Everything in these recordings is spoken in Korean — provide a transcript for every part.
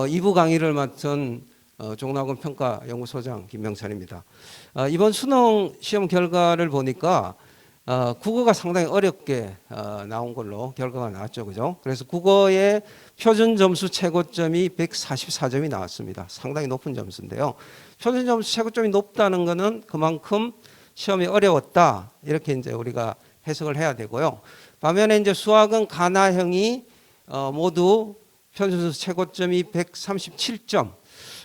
2부 강의를 맡은 종로학원 평가연구소장 김명찬입니다. 이번 수능 시험 결과를 보니까 국어가 상당히 어렵게 나온 걸로 결과가 나왔죠, 그죠? 그래서 국어의 표준 점수 최고점이 144점이 나왔습니다. 상당히 높은 점수인데요. 표준 점수 최고점이 높다는 것은 그만큼 시험이 어려웠다, 이렇게 이제 우리가 해석을 해야 되고요. 반면에 이제 수학은 가나형이 모두 표준점수 최고점이 137점.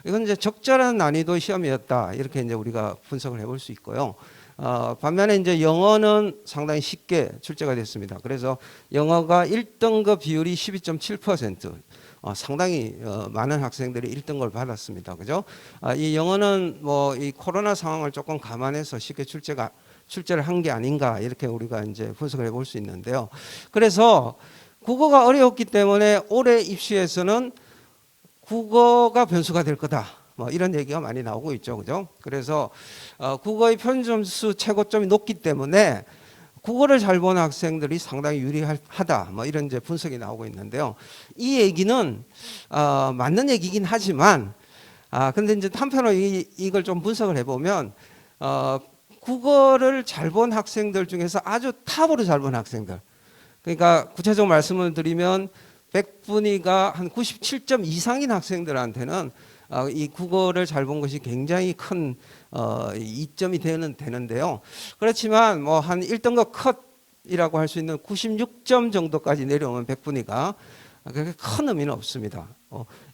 이건 이제 적절한 난이도 시험이었다, 이렇게 이제 우리가 분석을 해볼 수 있고요. 반면에 이제 영어는 상당히 쉽게 출제가 됐습니다. 그래서 영어가 1등급 비율이 12.7%, 상당히 많은 학생들이 1등급을 받았습니다. 그죠? 이 영어는 뭐 이 코로나 상황을 조금 감안해서 쉽게 출제를 한 게 아닌가, 이렇게 우리가 이제 분석을 해볼 수 있는데요. 그래서 국어가 어려웠기 때문에 올해 입시에서는 국어가 변수가 될 거다, 뭐 이런 얘기가 많이 나오고 있죠, 그죠? 그래서 국어의 표준점수 최고점이 높기 때문에 국어를 잘 보는 학생들이 상당히 유리하다, 뭐 이런 이제 분석이 나오고 있는데요. 이 얘기는 맞는 얘기긴 하지만, 근데 이제 한편으로 이걸 좀 분석을 해보면 국어를 잘 본 학생들 중에서 아주 탑으로 잘 본 학생들, 그러니까 구체적으로 말씀을 드리면 100분위가 한 97점 이상인 학생들한테는 이 국어를 잘 본 것이 굉장히 큰 이점이 되는데요. 그렇지만 뭐 한 1등급 컷이라고 할 수 있는 96점 정도까지 내려오면 100분위가 그렇게 큰 의미는 없습니다.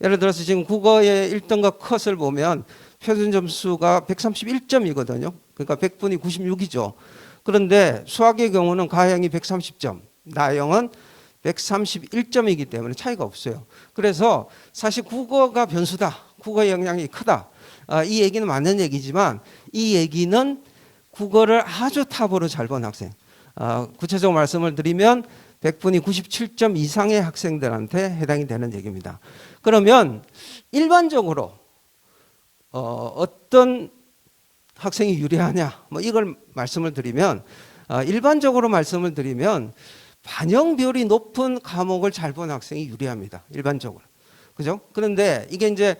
예를 들어서 지금 국어의 1등급 컷을 보면 표준 점수가 131점이거든요. 그러니까 100분이 96이죠. 그런데 수학의 경우는 가형이 130점, 나형은 131점이기 때문에 차이가 없어요. 그래서 사실 국어가 변수다, 국어의 영향이 크다, 이 얘기는 맞는 얘기지만 이 얘기는 국어를 아주 탑으로 잘 본 학생, 구체적으로 말씀을 드리면 100분이 97점 이상의 학생들한테 해당이 되는 얘기입니다. 그러면 일반적으로 어떤 학생이 유리하냐, 뭐 이걸 말씀을 드리면, 일반적으로 말씀을 드리면 반영 비율이 높은 과목을 잘 본 학생이 유리합니다, 일반적으로. 그죠? 그런데 이게 이제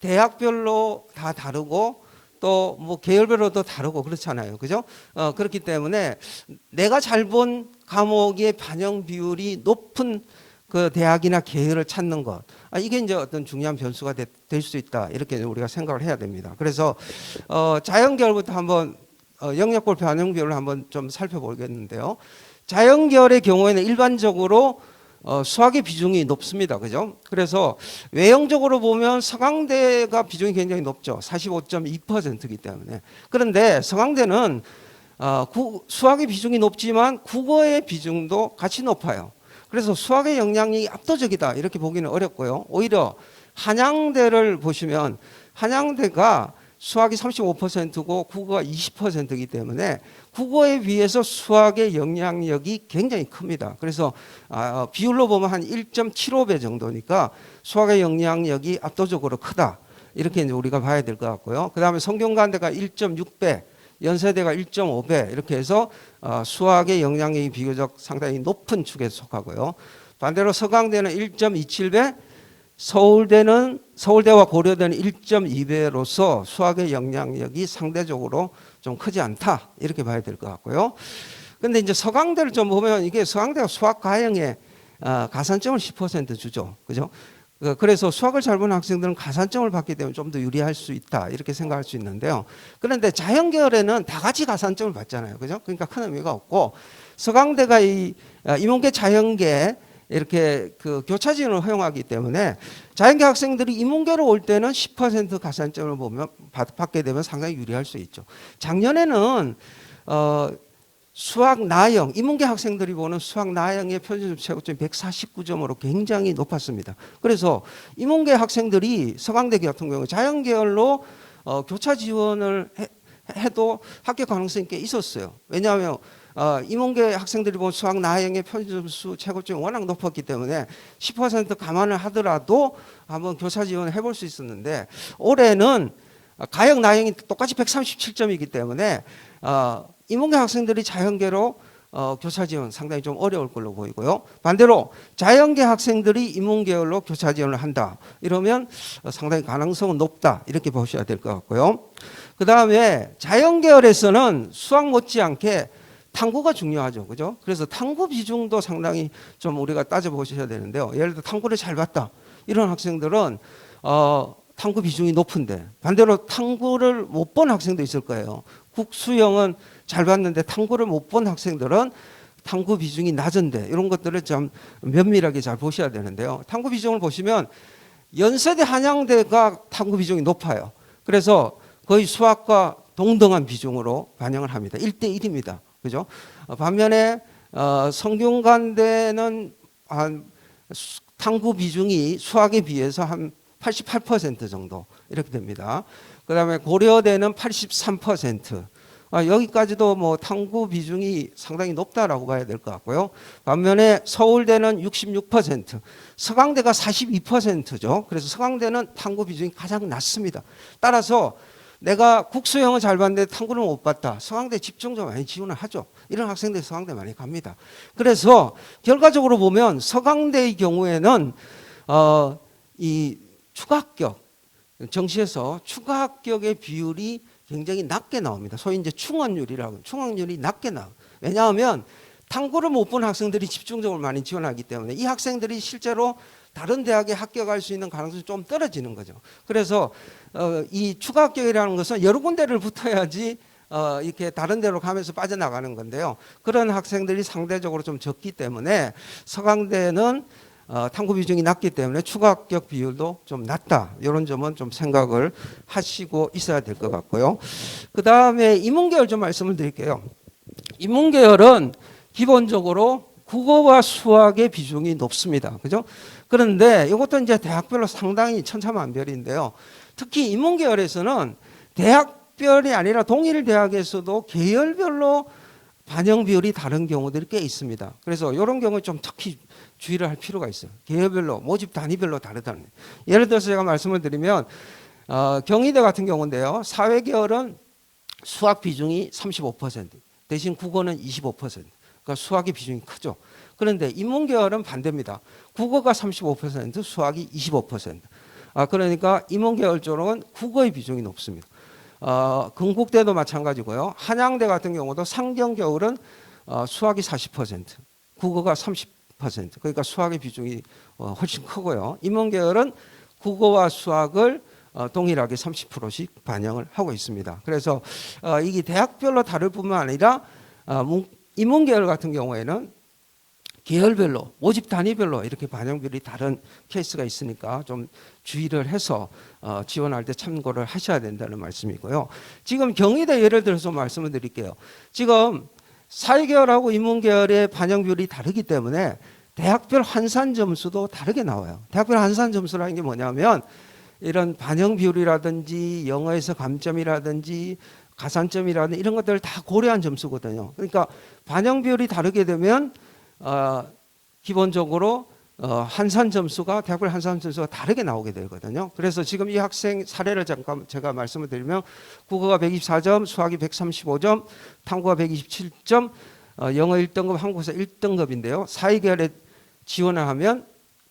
대학별로 다 다르고 또 뭐 계열별로도 다르고 그렇잖아요. 그죠? 그렇기 때문에 내가 잘 본 과목의 반영 비율이 높은 그 대학이나 계열을 찾는 것, 이게 이제 어떤 중요한 변수가 될 수 있다, 이렇게 우리가 생각을 해야 됩니다. 그래서 자연계열부터 한번 영역별 반영 비율을 한번 좀 살펴보겠는데요. 자연계열의 경우에는 일반적으로 수학의 비중이 높습니다. 그죠? 그래서 외형적으로 보면 서강대가 비중이 굉장히 높죠. 45.2%이기 때문에. 그런데 서강대는 수학의 비중이 높지만 국어의 비중도 같이 높아요. 그래서 수학의 영향이 압도적이다, 이렇게 보기는 어렵고요. 오히려 한양대를 보시면 한양대가 수학이 35%고 국어가 20%이기 때문에 국어에 비해서 수학의 영향력이 굉장히 큽니다. 그래서 비율로 보면 한 1.75배 정도니까 수학의 영향력이 압도적으로 크다, 이렇게 이제 우리가 봐야 될 것 같고요. 그 다음에 성균관대가 1.6배, 연세대가 1.5배, 이렇게 해서 수학의 영향력이 비교적 상당히 높은 축에 속하고요. 반대로 서강대는 1.27배, 서울대와 고려대는 1.2배로서 수학의 영향력이 상대적으로 좀 크지 않다, 이렇게 봐야 될 것 같고요. 근데 이제 서강대를 좀 보면 이게 서강대가 수학 가형에 가산점을 10% 주죠. 그죠? 그래서 수학을 잘 보는 학생들은 가산점을 받기 때문에 좀 더 유리할 수 있다, 이렇게 생각할 수 있는데요. 그런데 자연계열에는 다 같이 가산점을 받잖아요. 그죠? 그러니까 큰 의미가 없고, 서강대가 이 인문계 자연계 이렇게 그 교차 지원을 허용하기 때문에 자연계 학생들이 인문계로 올 때는 10% 가산점을 보면 받게 되면 상당히 유리할 수 있죠. 작년에는 수학 나형, 인문계 학생들이 보는 수학 나형의 표준점 최고점이 149점으로 굉장히 높았습니다. 그래서 인문계 학생들이 서강대 같은 경우 자연계열로 교차 지원을 해도 합격 가능성이 꽤 있었어요. 왜냐하면 인문계 학생들이 본 수학 나형의 표준점수 최고점이 워낙 높았기 때문에 10% 감안을 하더라도 한번 교차 지원을 해볼 수 있었는데, 올해는 가형 나형이 똑같이 137점이기 때문에 인문계 학생들이 자연계로 교사 지원 상당히 좀 어려울 걸로 보이고요. 반대로 자연계 학생들이 인문계열로 교사 지원을 한다. 이러면 상당히 가능성은 높다. 이렇게 보셔야 될 것 같고요. 그 다음에 자연계열에서는 수학 못지않게 탐구가 중요하죠. 그죠? 그래서 탐구 비중도 상당히 좀 우리가 따져보셔야 되는데요. 예를 들어 탐구를 잘 봤다. 이런 학생들은 탐구 비중이 높은데 반대로 탐구를 못 본 학생도 있을 거예요. 국수형은 잘 봤는데 탐구를 못 본 학생들은 탐구 비중이 낮은데 이런 것들을 좀 면밀하게 잘 보셔야 되는데요. 탐구 비중을 보시면 연세대 한양대가 탐구 비중이 높아요. 그래서 거의 수학과 동등한 비중으로 반영을 합니다. 1대1입니다. 그죠? 반면에 성균관대는 한 탐구 비중이 수학에 비해서 한 88% 정도 이렇게 됩니다. 그 다음에 고려대는 83%. 여기까지도 뭐 탐구 비중이 상당히 높다라고 봐야 될 것 같고요. 반면에 서울대는 66%, 서강대가 42%죠. 그래서 서강대는 탐구 비중이 가장 낮습니다. 따라서 내가 국수형은 잘 봤는데 탐구를 못 봤다. 서강대 집중적으로 많이 지원을 하죠. 이런 학생들이 서강대 많이 갑니다. 그래서 결과적으로 보면 서강대의 경우에는 이 추가 합격, 정시에서 추가 합격의 비율이 굉장히 낮게 나옵니다. 소위 이제 충원율이라고, 충원율이 낮게 나와요. 왜냐하면 탐구를 못 본 학생들이 집중적으로 많이 지원하기 때문에 이 학생들이 실제로 다른 대학에 합격할 수 있는 가능성이 좀 떨어지는 거죠. 그래서 이 추가 합격이라는 것은 여러 군데를 붙어야지 이렇게 다른 데로 가면서 빠져나가는 건데요. 그런 학생들이 상대적으로 좀 적기 때문에 서강대는 탐구 비중이 낮기 때문에 추가 합격 비율도 좀 낮다. 이런 점은 좀 생각을 하시고 있어야 될 것 같고요. 그 다음에 인문계열 좀 말씀을 드릴게요. 인문계열은 기본적으로 국어와 수학의 비중이 높습니다. 그죠? 그런데 이것도 이제 대학별로 상당히 천차만별인데요. 특히 인문계열에서는 대학별이 아니라 동일 대학에서도 계열별로 반영 비율이 다른 경우들이 꽤 있습니다. 그래서 이런 경우에 좀 특히 주의를 할 필요가 있어요. 계열별로, 모집 단위별로 다르다는. 예를 들어서 제가 말씀을 드리면 경희대 같은 경우인데요. 사회계열은 수학 비중이 35%, 대신 국어는 25%. 그러니까 수학의 비중이 크죠. 그런데 인문계열은 반대입니다. 국어가 35%, 수학이 25%. 그러니까 인문계열 쪽은 국어의 비중이 높습니다. 건국대도 마찬가지고요. 한양대 같은 경우도 상경계열은 수학이 40%, 국어가 30%. 그러니까 수학의 비중이 훨씬 크고요. 인문계열은 국어와 수학을 동일하게 30%씩 반영을 하고 있습니다. 그래서 이게 대학별로 다를 뿐만 아니라 인문계열 같은 경우에는 계열별로, 모집 단위별로 이렇게 반영비율이 다른 케이스가 있으니까 좀 주의를 해서 지원할 때 참고를 하셔야 된다는 말씀이고요. 지금 경희대 예를 들어서 말씀을 드릴게요. 지금 사회계열하고 인문계열의 반영비율이 다르기 때문에 대학별 환산 점수도 다르게 나와요. 대학별 환산 점수라는 게 뭐냐면 이런 반영비율이라든지 영어에서 감점이라든지 가산점이라든지 이런 것들을 다 고려한 점수거든요. 그러니까 반영비율이 다르게 되면 기본적으로 환산 점수가 대학별 환산 점수가 다르게 나오게 되거든요. 그래서 지금 이 학생 사례를 잠깐 제가 말씀을 드리면 국어가 124점, 수학이 135점, 탐구가 127점, 영어 1등급, 한국사 1등급인데요. 사회계열에 지원을 하면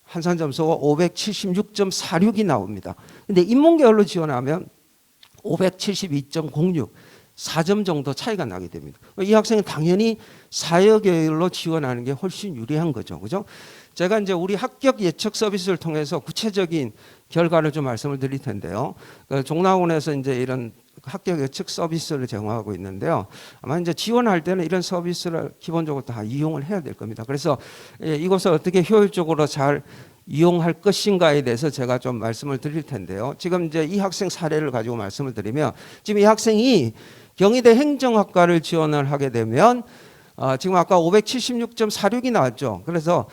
환산 점수가 576.46이 나옵니다. 근데 인문계열로 지원하면 572.06, 4점 정도 차이가 나게 됩니다. 이 학생은 당연히 사회계열로 지원하는 게 훨씬 유리한 거죠. 그죠? 제가 이제 우리 합격 예측 서비스를 통해서 구체적인 결과를 좀 말씀을 드릴 텐데요. 종락원에서 이제 이런 합격 예측 서비스를 제공하고 있는데요. 아마 이제 지원할 때는 이런 서비스를 기본적으로 다 이용을 해야 될 겁니다. 그래서 이것을 어떻게 효율적으로 잘 이용할 것인가에 대해서 제가 좀 말씀을 드릴 텐데요. 지금 이제 이 학생 사례를 가지고 말씀을 드리면 지금 이 학생이 경희대 행정학과를 지원을 하게 되면 지금 아까 576.46이 나왔죠. 그래서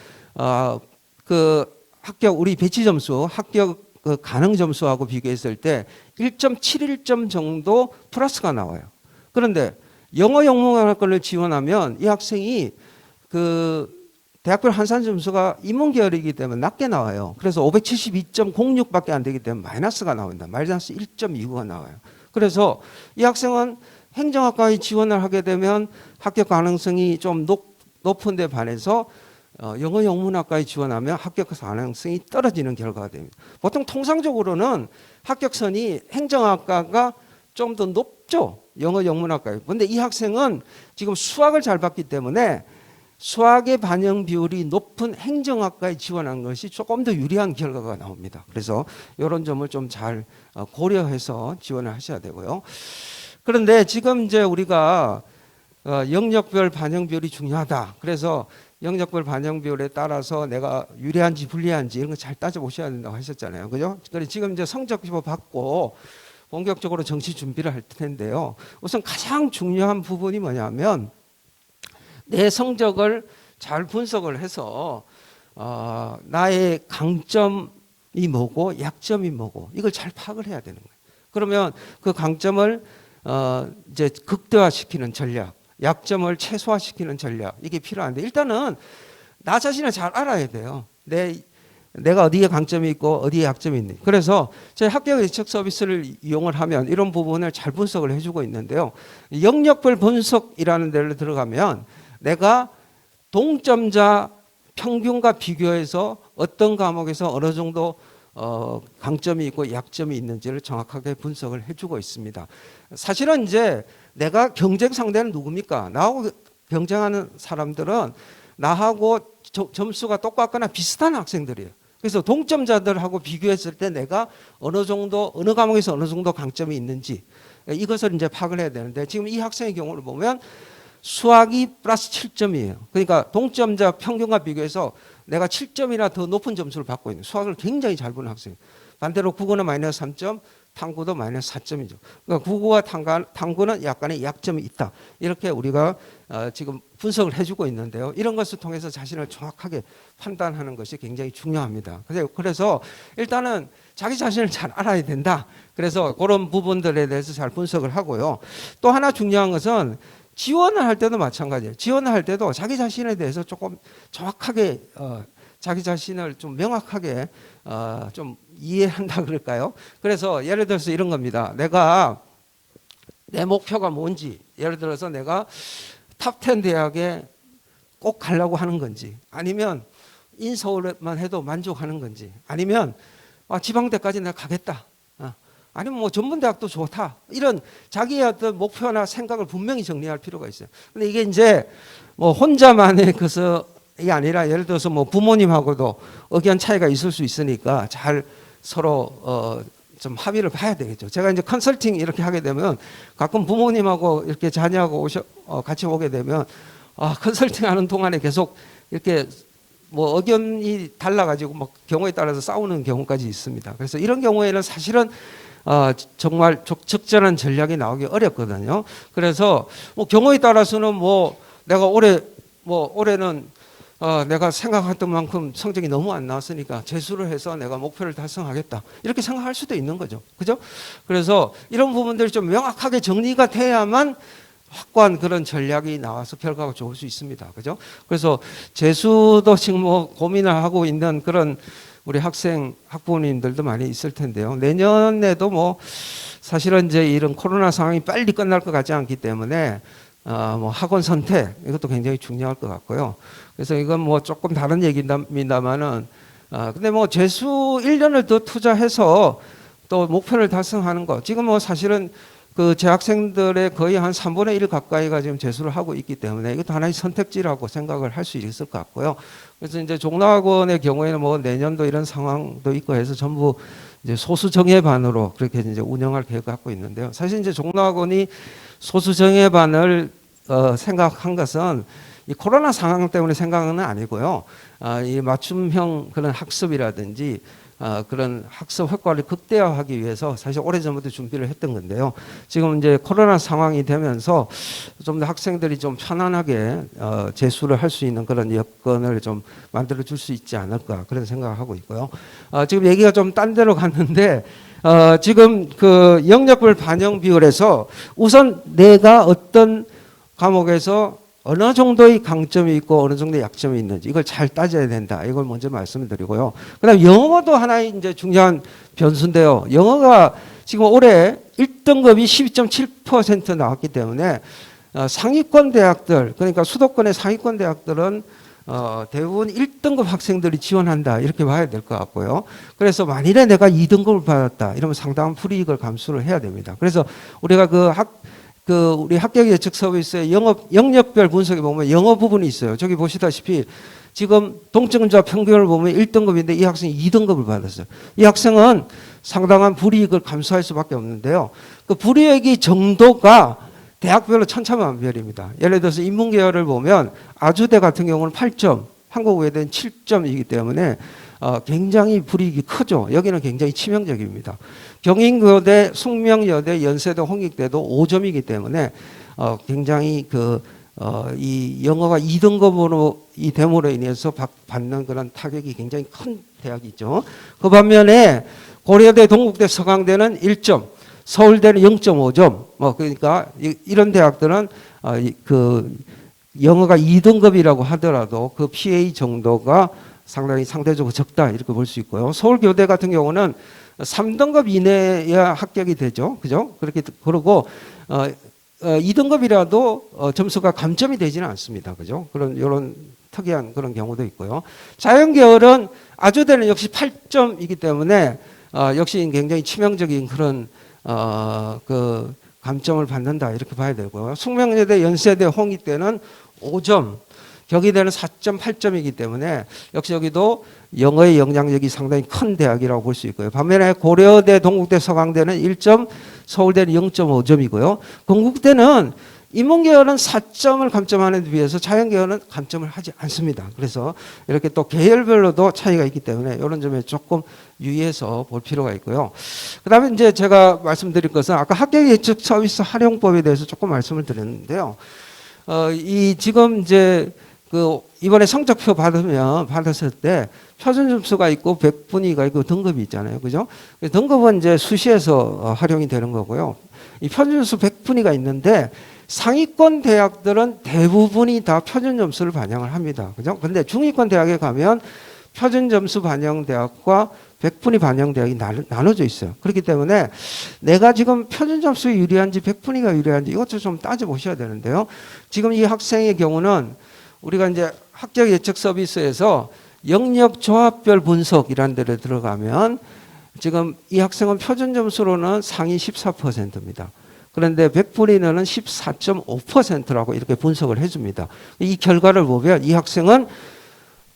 그 합격 우리 배치 점수 합격 그 가능 점수하고 비교했을 때 1.71점 정도 플러스가 나와요. 그런데 영어 영문학과를 지원하면 이 학생이 그 대학별 환산 점수가 인문계열이기 때문에 낮게 나와요. 그래서 572.06밖에 안 되기 때문에 마이너스가 나온다. 마이너스 1.29가 나와요. 그래서 이 학생은 행정학과에 지원을 하게 되면 합격 가능성이 좀 높은 데 반해서 영어 영문학과에 지원하면 합격 가능성이 떨어지는 결과가 됩니다. 보통 통상적으로는 합격선이 행정학과가 좀 더 높죠. 영어 영문학과에. 그런데 이 학생은 지금 수학을 잘 봤기 때문에 수학의 반영 비율이 높은 행정학과에 지원한 것이 조금 더 유리한 결과가 나옵니다. 그래서 이런 점을 좀 잘 고려해서 지원을 하셔야 되고요. 그런데 지금 이제 우리가 영역별 반영 비율이 중요하다. 그래서 영역별 반영 비율에 따라서 내가 유리한지 불리한지 이런 거 잘 따져보셔야 된다고 하셨잖아요. 그죠? 그래서 지금 이제 성적표 받고 본격적으로 정시 준비를 할 텐데요. 우선 가장 중요한 부분이 뭐냐면 내 성적을 잘 분석을 해서 나의 강점이 뭐고 약점이 뭐고 이걸 잘 파악을 해야 되는 거예요. 그러면 그 강점을 이제 극대화시키는 전략, 약점을 최소화시키는 전략 이게 필요한데 일단은 나 자신을 잘 알아야 돼요. 내가 어디에 강점이 있고 어디에 약점이 있는지. 그래서 저희 합격 예측 서비스를 이용을 하면 이런 부분을 잘 분석을 해주고 있는데요. 영역별 분석이라는 데를 들어가면 내가 동점자 평균과 비교해서 어떤 과목에서 어느 정도 강점이 있고 약점이 있는지를 정확하게 분석을 해주고 있습니다. 사실은 이제 내가 경쟁 상대는 누굽니까? 나하고 경쟁하는 사람들은 나하고 점수가 똑같거나 비슷한 학생들이에요. 그래서 동점자들하고 비교했을 때 내가 어느 과목에서 어느 정도 강점이 있는지 이것을 이제 파악을 해야 되는데 지금 이 학생의 경우를 보면 수학이 플러스 7점이에요. 그러니까 동점자 평균과 비교해서 내가 7점이나 더 높은 점수를 받고 있는 수학을 굉장히 잘 보는 학생이에요. 반대로 국어는 마이너스 3점, 탐구도 마이너스 4점이죠. 그러니까 국어와 탐구는 약간의 약점이 있다. 이렇게 우리가 지금 분석을 해주고 있는데요. 이런 것을 통해서 자신을 정확하게 판단하는 것이 굉장히 중요합니다. 그래서 일단은 자기 자신을 잘 알아야 된다. 그래서 그런 부분들에 대해서 잘 분석을 하고요. 또 하나 중요한 것은 지원을 할 때도 마찬가지예요. 지원을 할 때도 자기 자신에 대해서 조금 정확하게 자기 자신을 좀 명확하게 좀 이해한다 그럴까요? 그래서 예를 들어서 이런 겁니다. 내 목표가 뭔지, 예를 들어서 내가 탑 10 대학에 꼭 가려고 하는 건지, 아니면 인서울만 해도 만족하는 건지, 아니면 지방대까지 내가 가겠다. 아니면 뭐 전문대학도 좋다. 이런 자기의 어떤 목표나 생각을 분명히 정리할 필요가 있어요. 근데 이게 이제 뭐 혼자만의 것이 아니라 예를 들어서 뭐 부모님하고도 의견 차이가 있을 수 있으니까 잘 서로 좀 합의를 봐야 되겠죠. 제가 이제 컨설팅 이렇게 하게 되면 가끔 부모님하고 이렇게 자녀하고 같이 오게 되면 컨설팅 하는 동안에 계속 이렇게 뭐 의견이 달라가지고 뭐 경우에 따라서 싸우는 경우까지 있습니다. 그래서 이런 경우에는 사실은 정말 적절한 전략이 나오기 어렵거든요. 그래서 뭐 경우에 따라서는 뭐 내가 올해는 내가 생각했던 만큼 성적이 너무 안 나왔으니까 재수를 해서 내가 목표를 달성하겠다. 이렇게 생각할 수도 있는 거죠. 그죠? 그래서 이런 부분들이 좀 명확하게 정리가 돼야만 확고한 그런 전략이 나와서 결과가 좋을 수 있습니다. 그죠? 그래서 재수도 지금 뭐 고민을 하고 있는 그런 우리 학부모님들도 많이 있을 텐데요. 내년에도 뭐 사실은 이제 이런 코로나 상황이 빨리 끝날 것 같지 않기 때문에 뭐 학원 선택 이것도 굉장히 중요할 것 같고요. 그래서 이건 뭐 조금 다른 얘기입니다만은 근데 뭐 재수 1년을 더 투자해서 또 목표를 달성하는 거 지금 뭐 사실은 그 재학생들의 거의 한 3분의 1 가까이가 지금 재수를 하고 있기 때문에 이것도 하나의 선택지라고 생각을 할 수 있을 것 같고요. 그래서 이제 종로학원의 경우에는 뭐 내년도 이런 상황도 있고 해서 전부 이제 소수 정예반으로 그렇게 이제 운영할 계획을 갖고 있는데요. 사실 이제 종로학원이 소수 정예반을 생각한 것은 이 코로나 상황 때문에 생각은 아니고요. 이 맞춤형 그런 학습이라든지 그런 학습 효과를 극대화하기 위해서 사실 오래전부터 준비를 했던 건데요. 지금 이제 코로나 상황이 되면서 좀 더 학생들이 좀 편안하게 재수를 할 수 있는 그런 여건을 좀 만들어 줄 수 있지 않을까 그런 생각을 하고 있고요. 지금 얘기가 좀 딴 데로 갔는데 지금 그 영역별 반영 비율에서 우선 내가 어떤 과목에서 어느 정도의 강점이 있고 어느 정도의 약점이 있는지 이걸 잘 따져야 된다. 이걸 먼저 말씀을 드리고요. 그다음 영어도 하나의 이제 중요한 변수인데요. 영어가 지금 올해 1등급이 12.7% 나왔기 때문에 상위권 대학들, 그러니까 수도권의 상위권 대학들은 대부분 1등급 학생들이 지원한다 이렇게 봐야 될 것 같고요. 그래서 만일에 내가 2등급을 받았다 이러면 상당한 불이익을 감수를 해야 됩니다. 그래서 우리가 우리 합격 예측 서비스의 영역별 분석에 보면 영어 부분이 있어요. 저기 보시다시피 지금 동점자 평균을 보면 1등급인데 이 학생이 2등급을 받았어요. 이 학생은 상당한 불이익을 감수할 수밖에 없는데요. 그 불이익이 정도가 대학별로 천차만별입니다. 예를 들어서 인문계열을 보면 아주대 같은 경우는 8점, 한국외대는 7점이기 때문에 굉장히 불이익이 크죠. 여기는 굉장히 치명적입니다. 경인고대, 숙명여대, 연세대, 홍익대도 5점이기 때문에 굉장히 이 영어가 2등급으로 이 됨으로 인해서 받는 그런 타격이 굉장히 큰 대학이죠. 그 반면에 고려대, 동국대, 서강대는 1점, 서울대는 0.5점. 그러니까 이런 대학들은 영어가 2등급이라고 하더라도 그 PA 정도가 상당히 상대적으로 적다 이렇게 볼 수 있고요. 서울교대 같은 경우는 3등급 이내야 합격이 되죠. 그죠? 그러고 2등급이라도 점수가 감점이 되지는 않습니다. 그죠? 이런 특이한 그런 경우도 있고요. 자연계열은 아주대는 역시 8점이기 때문에 역시 굉장히 치명적인 그런 감점을 받는다 이렇게 봐야 되고요. 숙명여대, 연세대, 홍익대는 5점, 경희대는 4.8점이기 때문에 역시 여기도 영어의 영향력이 상당히 큰 대학이라고 볼 수 있고요. 반면에 고려대, 동국대, 서강대는 1점, 서울대는 0.5점이고요. 건국대는 인문계열은 4점을 감점하는 데 비해서 자연계열은 감점을 하지 않습니다. 그래서 이렇게 또 계열별로도 차이가 있기 때문에 이런 점에 조금 유의해서 볼 필요가 있고요. 그 다음에 이제 제가 말씀드릴 것은 아까 합격 예측 서비스 활용법에 대해서 조금 말씀을 드렸는데요. 지금 이제 이번에 성적표 받았을 때 표준 점수가 있고 백분위가 있고 등급이 있잖아요. 그죠? 등급은 이제 수시에서 활용이 되는 거고요. 이 표준 점수 백분위가 있는데 상위권 대학들은 대부분이 다 표준 점수를 반영을 합니다. 그죠? 근데 중위권 대학에 가면 표준 점수 반영 대학과 백분위 반영 대학이 나눠져 있어요. 그렇기 때문에 내가 지금 표준 점수에 유리한지 백분위가 유리한지 이것도 좀 따져보셔야 되는데요. 지금 이 학생의 경우는 우리가 이제 합격 예측 서비스에서 영역 조합별 분석이라는 데를 들어가면 지금 이 학생은 표준 점수로는 상위 14%입니다. 그런데 백분위는 14.5%라고 이렇게 분석을 해줍니다. 이 결과를 보면 이 학생은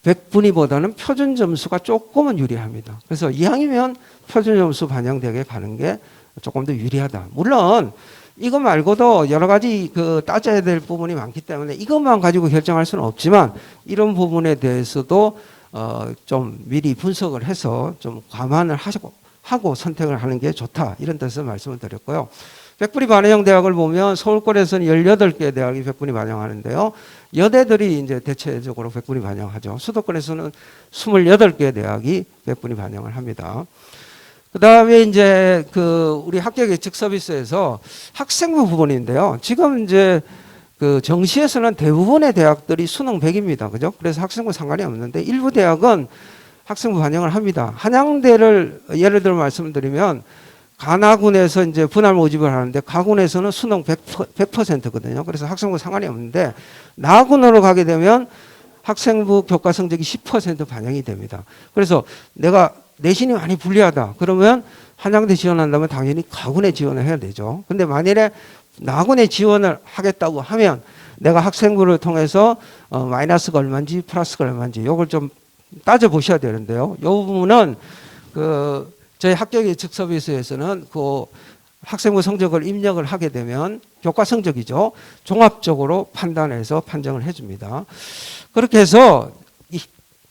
백분위보다는 표준 점수가 조금은 유리합니다. 그래서 이왕이면 표준 점수 반영대학에 가는 게 조금 더 유리하다. 물론 이거 말고도 여러 가지 따져야 될 부분이 많기 때문에 이것만 가지고 결정할 수는 없지만 이런 부분에 대해서도 좀 미리 분석을 해서 좀 감안을 하고 선택을 하는 게 좋다. 이런 뜻에서 말씀을 드렸고요. 백분위 반영 대학을 보면 서울권에서는 18개 대학이 백분위 반영하는데요. 여대들이 이제 대체적으로 백분위 반영하죠. 수도권에서는 28개 대학이 백분위 반영을 합니다. 그 다음에 이제 우리 합격 예측 서비스에서 학생부 부분인데요. 지금 이제 정시에서는 대부분의 대학들이 수능 100입니다. 그죠? 그래서 학생부 상관이 없는데 일부 대학은 학생부 반영을 합니다. 한양대를 예를 들어 말씀드리면 가나군에서 이제 분할 모집을 하는데 가군에서는 수능 100%거든요. 그래서 학생부 상관이 없는데 나군으로 가게 되면 학생부 교과 성적이 10% 반영이 됩니다. 그래서 내가 내신이 많이 불리하다. 그러면 한양대 지원한다면 당연히 가군에 지원을 해야 되죠. 근데 만일에 나군에 지원을 하겠다고 하면 내가 학생부를 통해서 마이너스가 얼마인지 플러스가 얼마인지 이걸 좀 따져보셔야 되는데요. 이 부분은 저희 합격 예측 서비스에서는 학생부 성적을 입력을 하게 되면 교과 성적이죠. 종합적으로 판단해서 판정을 해줍니다. 그렇게 해서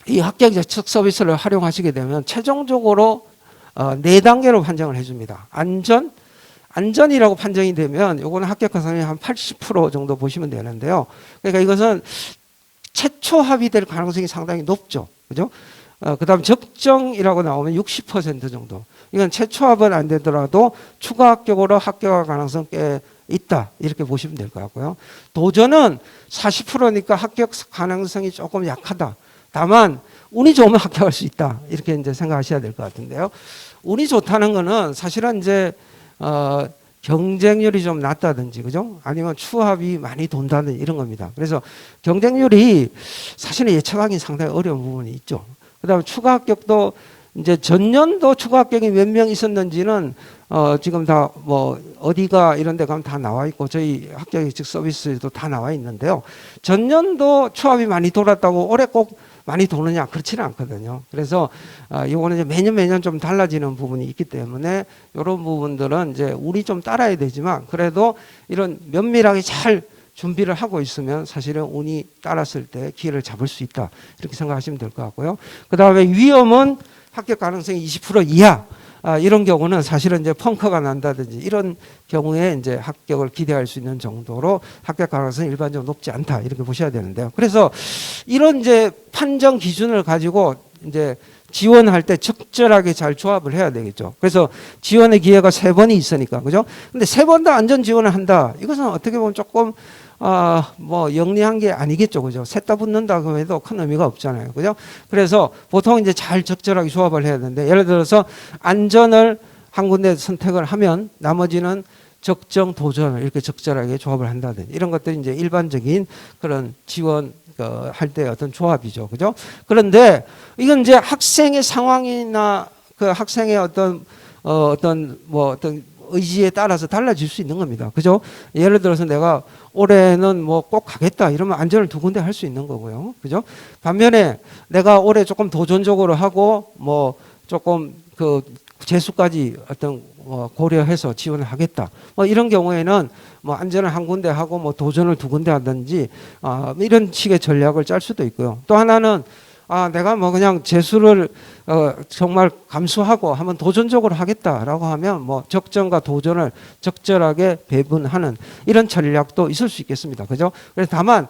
이 합격 예측 서비스를 활용하시게 되면 최종적으로 4단계로 판정을 해줍니다. 안전이라고 판정이 되면 요거는 합격 가능성이 한 80% 정도 보시면 되는데요. 그러니까 이것은 최초 합의될 가능성이 상당히 높죠. 그죠? 그 다음 적정이라고 나오면 60% 정도. 이건 최초 합은 안 되더라도 추가 합격으로 합격할 가능성 꽤 있다. 이렇게 보시면 될 것 같고요. 도전은 40%니까 합격 가능성이 조금 약하다. 다만 운이 좋으면 합격할 수 있다. 이렇게 이제 생각하셔야 될 것 같은데요. 운이 좋다는 거는 사실은 이제 경쟁률이 좀 낮다든지, 그죠? 아니면 추합이 많이 돈다든지 이런 겁니다. 그래서 경쟁률이 사실은 예측하기 상당히 어려운 부분이 있죠. 그 다음에 추가 합격도 이제 전년도 추가 합격이 몇 명 있었는지는 지금 다 뭐 어디가 이런 데 가면 다 나와 있고 저희 합격 예측 서비스에도 다 나와 있는데요. 전년도 추합이 많이 돌았다고 올해 꼭 많이 도느냐? 그렇지는 않거든요. 그래서 이거는 이제 매년 좀 달라지는 부분이 있기 때문에 이런 부분들은 이제 우리 좀 따라야 되지만 그래도 이런 면밀하게 잘 준비를 하고 있으면 사실은 운이 따랐을 때 기회를 잡을 수 있다. 이렇게 생각하시면 될 것 같고요. 그 다음에 위험은 합격 가능성이 20% 이하. 이런 경우는 사실은 이제 펑크가 난다든지 이런 경우에 이제 합격을 기대할 수 있는 정도로 합격 가능성이 일반적으로 높지 않다. 이렇게 보셔야 되는데요. 그래서 이런 이제 판정 기준을 가지고 이제 지원할 때 적절하게 잘 조합을 해야 되겠죠. 그래서 지원의 기회가 3번이 있으니까, 그죠? 근데 3번 다 안전 지원을 한다. 이것은 어떻게 보면 조금 뭐 영리한 게 아니겠죠, 그죠? 셋 다 붙는다고 해도 큰 의미가 없잖아요, 그죠? 그래서 보통 이제 잘 적절하게 조합을 해야 되는데, 예를 들어서 안전을 한 군데 선택을 하면 나머지는 적정 도전을 이렇게 적절하게 조합을 한다든지 이런 것들이 이제 일반적인 그런 지원 할 때 어떤 조합이죠, 그죠? 그런데 이건 이제 학생의 상황이나 그 학생의 어떤 의지에 따라서 달라질 수 있는 겁니다. 그죠? 예를 들어서 내가 올해는 뭐 꼭 가겠다 이러면 안전을 2군데 할 수 있는 거고요. 그죠? 반면에 내가 올해 조금 도전적으로 하고 뭐 조금 그 재수까지 어떤 고려해서 지원을 하겠다. 뭐 이런 경우에는 뭐 안전을 한 군데 하고 뭐 도전을 2군데 하든지 이런 식의 전략을 짤 수도 있고요. 또 하나는 내가 뭐 그냥 재수를 정말 감수하고 한번 도전적으로 하겠다라고 하면 뭐 적정과 도전을 적절하게 배분하는 이런 전략도 있을 수 있겠습니다. 그죠? 그래서 다만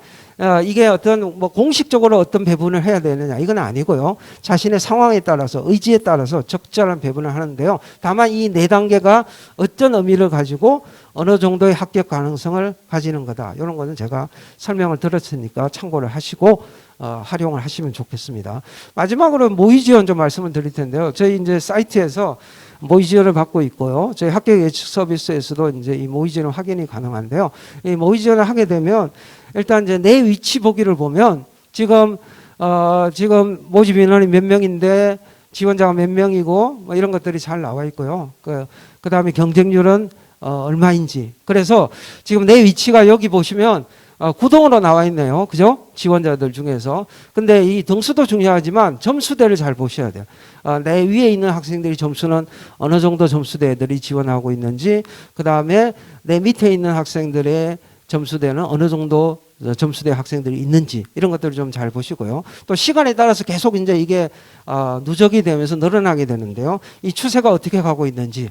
이게 어떤 뭐 공식적으로 어떤 배분을 해야 되느냐 이건 아니고요. 자신의 상황에 따라서 의지에 따라서 적절한 배분을 하는데요. 다만 이 4단계가 어떤 의미를 가지고 어느 정도의 합격 가능성을 가지는 거다. 이런 거는 제가 설명을 들었으니까 참고를 하시고 활용을 하시면 좋겠습니다. 마지막으로 모의 지원 좀 말씀을 드릴 텐데요. 저희 이제 사이트에서 모의 지원을 받고 있고요. 저희 합격 예측 서비스에서도 이제 이 모의 지원 확인이 가능한데요. 이 모의 지원을 하게 되면 일단 이제 내 위치 보기를 보면 지금 모집 인원이 몇 명인데 지원자가 몇 명이고 뭐 이런 것들이 잘 나와 있고요. 그 다음에 경쟁률은 얼마인지. 그래서 지금 내 위치가 여기 보시면 구동으로 나와 있네요. 그죠? 지원자들 중에서. 근데 이 등수도 중요하지만 점수대를 잘 보셔야 돼요. 내 위에 있는 학생들이 점수는 어느 정도 점수대 애들이 지원하고 있는지, 그 다음에 내 밑에 있는 학생들의 점수대는 어느 정도 점수대 학생들이 있는지, 이런 것들을 좀 잘 보시고요. 또 시간에 따라서 계속 이제 이게 누적이 되면서 늘어나게 되는데요. 이 추세가 어떻게 가고 있는지,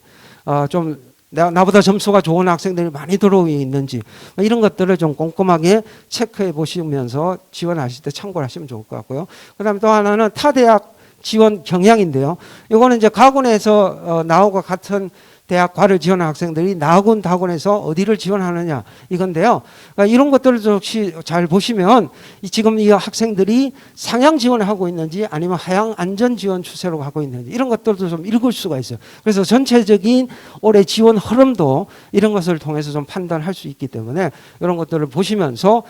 좀 나보다 점수가 좋은 학생들이 많이 들어오고 있는지 이런 것들을 좀 꼼꼼하게 체크해 보시면서 지원하실 때 참고를 하시면 좋을 것 같고요. 그 다음에 또 하나는 타 대학 지원 경향인데요. 이거는 이제 가군에서 나오고 같은 대학과를 지원한 학생들이 나군 다군에서 어디를 지원하느냐 이건데요. 그러니까 이런 것들을 역시 잘 보시면 지금 이 학생들이 상향 지원을 하고 있는지 아니면 하향 안전 지원 추세로 가고 있는지 이런 것들도 좀 읽을 수가 있어요. 그래서 전체적인 올해 지원 흐름도 이런 것을 통해서 좀 판단할 수 있기 때문에 이런 것들을 보시면서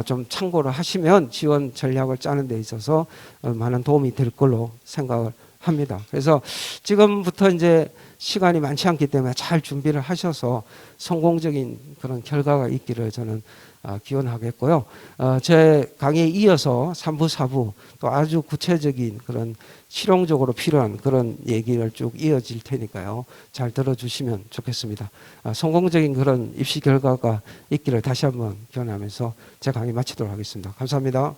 좀 참고를 하시면 지원 전략을 짜는 데 있어서 많은 도움이 될 걸로 생각을 합니다. 그래서 지금부터 이제 시간이 많지 않기 때문에 잘 준비를 하셔서 성공적인 그런 결과가 있기를 저는 기원하겠고요. 제 강의에 이어서 3부, 4부 또 아주 구체적인 그런 실용적으로 필요한 그런 얘기를 쭉 이어질 테니까요. 잘 들어주시면 좋겠습니다. 성공적인 그런 입시 결과가 있기를 다시 한번 기원하면서 제 강의 마치도록 하겠습니다. 감사합니다.